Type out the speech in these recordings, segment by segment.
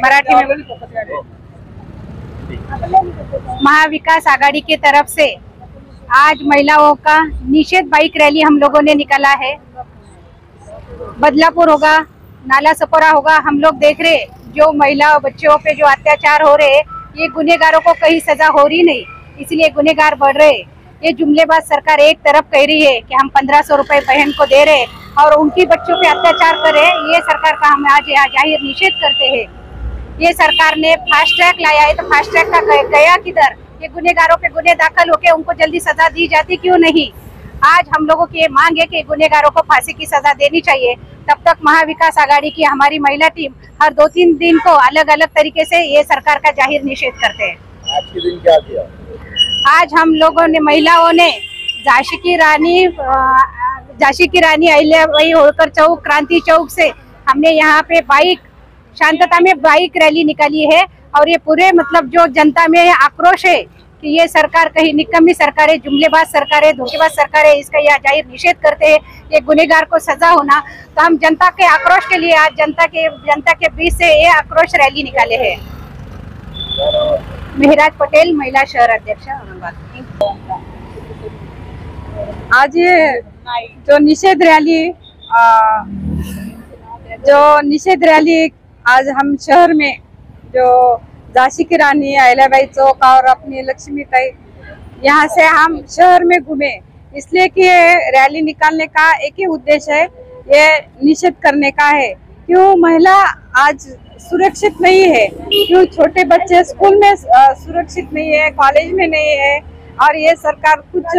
मराठी में महाविकास आघाड़ी की तरफ से आज महिलाओं का निषेध बाइक रैली हम लोगों ने निकाला है। बदलापुर होगा, नाला सपोरा होगा। हम लोग देख रहे जो महिला बच्चों पे जो अत्याचार हो रहे, ये गुनहगारों को कहीं सजा हो रही नहीं, इसलिए गुनहगार बढ़ रहे। ये जुमलेबाज सरकार एक तरफ कह रही है कि हम 1500 रुपए बहन को दे रहे और उनकी बच्चों पे अत्याचार कर रहे। ये सरकार का हम आज यहाँ जाहिर निषेध करते हैं। ये सरकार ने फास्ट ट्रैक लाया है, तो फास्ट ट्रैक का गया किधर? ये गुनहगारों पे गुने दाखिल होके उनको जल्दी सजा दी जाती क्यों नहीं? आज हम लोगों की ये मांग है कि गुनहगारों को फांसी की सजा देनी चाहिए। तब तक महाविकास आघाड़ी की हमारी महिला टीम हर 2-3 दिन को अलग अलग तरीके से ये सरकार का जाहिर निषेध करते हैं। आज के दिन क्या किया? आज हम लोगों ने, महिलाओं ने झांसी की रानी अहिल्याबाई होलकर चौक, क्रांति चौक से हमने यहाँ पे बाइक शांतता में बाइक रैली निकाली है। और ये पूरे मतलब जो जनता में आक्रोश है कि ये सरकार कहीं निकम्मी सरकार है, जुमलेबाज सरकार है, धोखेबाज सरकार है, इसका यह जाहिर निषेध करते हैं। ये गुनहगार को सजा होना, तो हम जनता के आक्रोश के लिए आज जनता के बीच से ये आक्रोश रैली निकाले हैं। मेहराज पटेल, महिला शहर अध्यक्ष औरंगाबाद। आज ये जो निषेध रैली आज हम शहर में जो झांसी की रानी अहिल्याबाई चौक और अपनी लक्ष्मी ताई, यहाँ से हम शहर में घूमे, इसलिए कि रैली निकालने का एक ही उद्देश्य है, ये निषेध करने का है। क्यों महिला आज सुरक्षित नहीं है, क्यों छोटे बच्चे स्कूल में सुरक्षित नहीं है, कॉलेज में नहीं है। और ये सरकार कुछ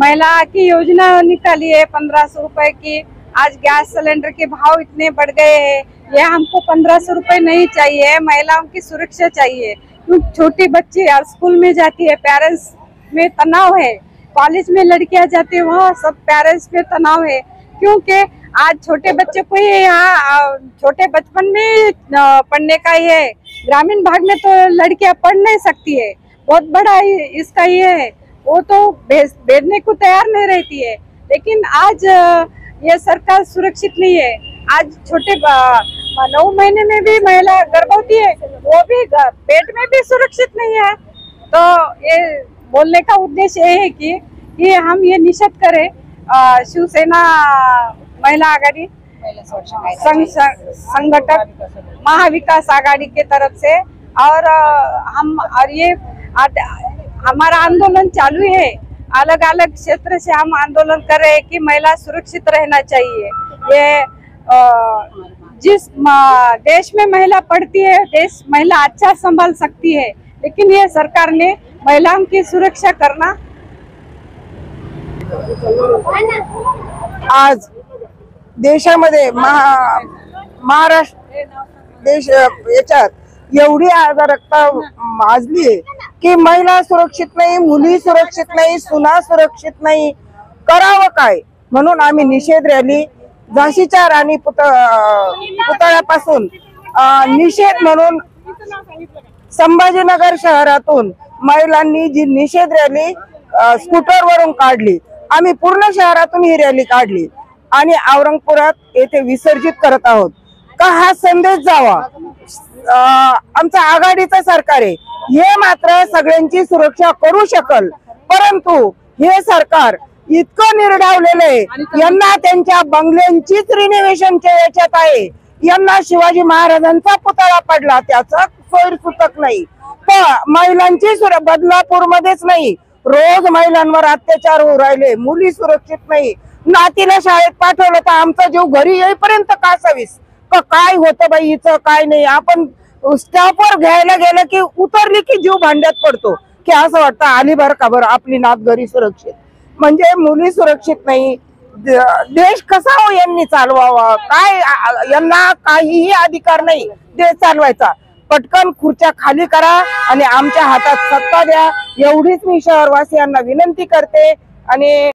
महिला की योजना निकाली है 1500 रुपए की। आज गैस सिलेंडर के भाव इतने बढ़ गए हैं, ये हमको 1500 रुपए नहीं चाहिए, महिलाओं की सुरक्षा चाहिए। छोटी बच्ची यार स्कूल में जाती है, पेरेंट्स में तनाव है, कॉलेज में लड़कियां जाती है, वहाँ सब पेरेंट्स में तनाव है। क्योंकि आज छोटे बच्चे को ही यहाँ छोटे बचपन में पढ़ने का ही है, ग्रामीण भाग में तो लड़कियां पढ़ नहीं सकती है। बहुत बड़ा इसका ये है, वो तो भेजने को तैयार नहीं रहती है। लेकिन आज ये सरकार सुरक्षित नहीं है। आज छोटे 9 महीने में भी महिला गर्भवती है, वो भी पेट में भी सुरक्षित नहीं है। तो ये बोलने का उद्देश्य ये है कि हम ये निषेध करें। शिवसेना महिला आघाड़ी संगठन महाविकास आघाड़ी के तरफ से और ये हमारा आंदोलन चालू है। अलग अलग क्षेत्र से हम आंदोलन कर रहे हैं कि महिला सुरक्षित रहना चाहिए। ये जिस देश में महिला पढ़ती है, देश महिला अच्छा संभाल सकती है। लेकिन ये सरकार ने महिलाओं की सुरक्षा करना आज देशामध्ये महाराष्ट्र देश याच्यात एवढी अराजकता माजली आहे की महिला सुरक्षित नाही, मुली सुरक्षित नाही, सुना सुरक्षित नाही, करावं काय? म्हणून आम्ही निषेध रॅली झाशीच्या राणी पुतळ्यापासून निषेध म्हणून संभाजीनगर शहरातून महिलांनी जी निषेध रॅली स्कूटर वरून काढली, आम्ही पूर्ण शहरातून ही रॅली काढली आणि औरंगपुरात येथे विसर्जित करत आहोत। का हा संदेश जावा, आमचा आघाडीचं सरकार आहे, हे मात्र सगळ्यांची सुरक्षा करू शकल, परंतु हे सरकार इतकं निर्डावलेलं आहे, यांना त्यांच्या बंगल्यांचीच रिनोव्हेशनच्या याच्यात आहे, यांना शिवाजी महाराजांचा पुतळा पडला त्याचा सोयीसुतक नाही, पण महिलांची बदलापूर मध्येच नाही, रोज महिलांवर अत्याचार होऊ राहिले, मुली सुरक्षित नाही, नातीला शाळेत पाठवलं तर आमचा जीव घरी येईपर्यंत का सवीस का काय होतं बाई हिचं काय नाही. आपण स्टॉपवर घ्यायला गेलं की उतरली की जीव भांड्यात पडतो की असं वाटतं आली बरं का बरं आपली नात घरी सुरक्षित. म्हणजे मुली सुरक्षित नाही. देश कसा हो यांनी चालवावा काय यांना काहीही अधिकार नाही देश चालवायचा. पटकन खुर्च्या खाली करा आणि आमच्या हातात सत्ता द्या एवढीच मी शहरवासियांना विनंती करते. आणि